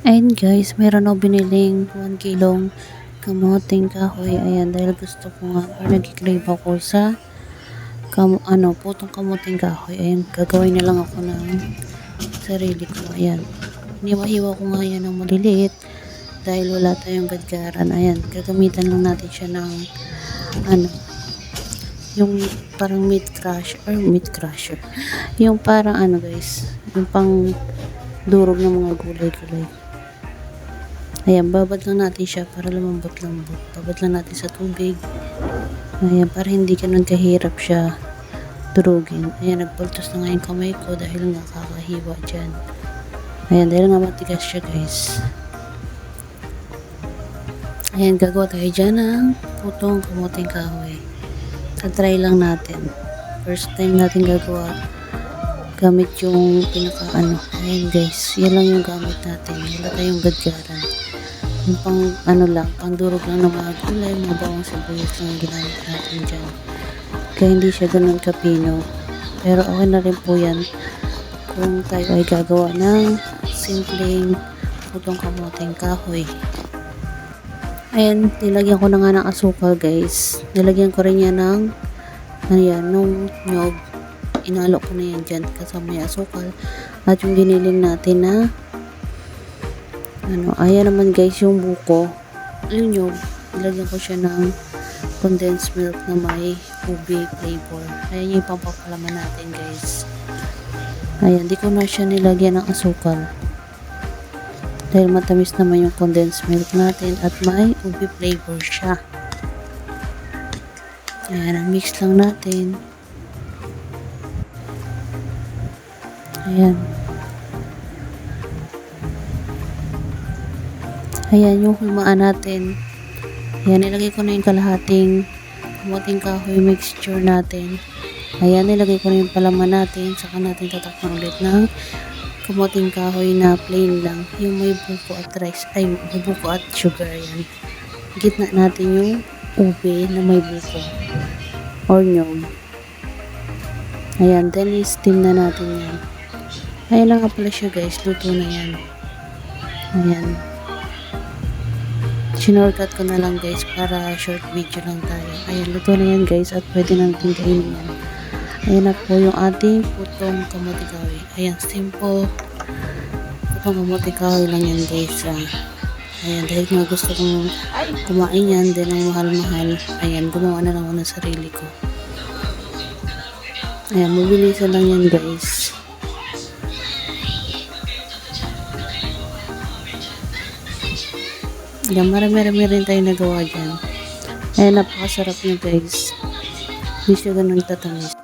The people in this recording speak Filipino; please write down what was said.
Ayun guys, meron ako biniling 1 kilong kamoting kahoy. Ayan, dahil gusto ko nga, or nag-crave ako sa putong kamoting kahoy. Ayan, gagawin na lang ako ng sarili ko. Ayan, hiniwa-hiwa ko nga yan ng maliliit dahil wala tayong gadgaran. Ayan, gagamitan lang natin siya ng yung parang meat crusher. Yung parang guys, yung pang durog ng mga gulay-gulay. Ayan, babad lang natin siya para lumambot-lambot. Babad lang natin sa tubig. Ayan, para hindi ganun kahirap siya durugin. Ayan, nagpultos na nga yung kamay ko dahil nga kakahiwa dyan. Ayan, dahil nga matigas siya guys. Ayan, gagawa tayo dyan ng putong kamuting kahoy. Try lang natin. First time natin gagawa gamit yung ayan guys, yan lang yung gamit natin. Wala tayong gadgaran. Yung pang durog lang ng mga gulay, mga bawang sibuyas lang yung ginamit natin dyan. Kaya hindi siya ganun kapino. Pero okay na rin po yan kung tayo ay gagawa ng simpleng putong kamuting kahoy. Ayan, nilagyan ko na nga ng asukal guys. Nilagyan ko rin yan ng nung nyog. Inalo ko na yan dyan kasama yung asukal. At yung giniling natin na ayan naman guys yung buko. Yung nyog, nilagyan ko siya ng condensed milk na may ube flavor. Ayan yung pampapalaman natin guys. Ayan, di ko na siya nilagyan ng asukal. Dahil matamis naman yung condensed milk natin at may ube flavor siya. Ayan, mix lang natin. Ayan. Ayan yung humaan natin. Ayan, nilagay ko na yung kalahating kamuting kahoy mixture natin. Ayan, nilagay ko na yung palaman natin. Saka natin tatakpan ulit ng kamuting kahoy na plain lang. Yung may buko at rice. Ay, may buko at sugar. Ayan. Gitna natin yung ube na may buko. Or nyog. Ayan, then i-steam na natin yan. Ayan lang nga pala siya guys. Luto na yan. Ayan. Sinortcut ko na lang guys para short video lang tayo. Ayan, luto na yan guys at pwede na natin kainin yan. Ayan na po yung ating putong kamoting kahoy. Ayan, simple putong kamoting kahoy lang yan guys. Ayan, dahil nga gusto kong kumain yan, din ang mahal-mahal. Ayan, gumawa na lang ako ng sarili ko. Ayan, mabilisan lang yan guys. Ayan, marami-rami rin tayo nagawa dyan. Ayan, napakasarap niya guys. Hindi siya ganun tatamis.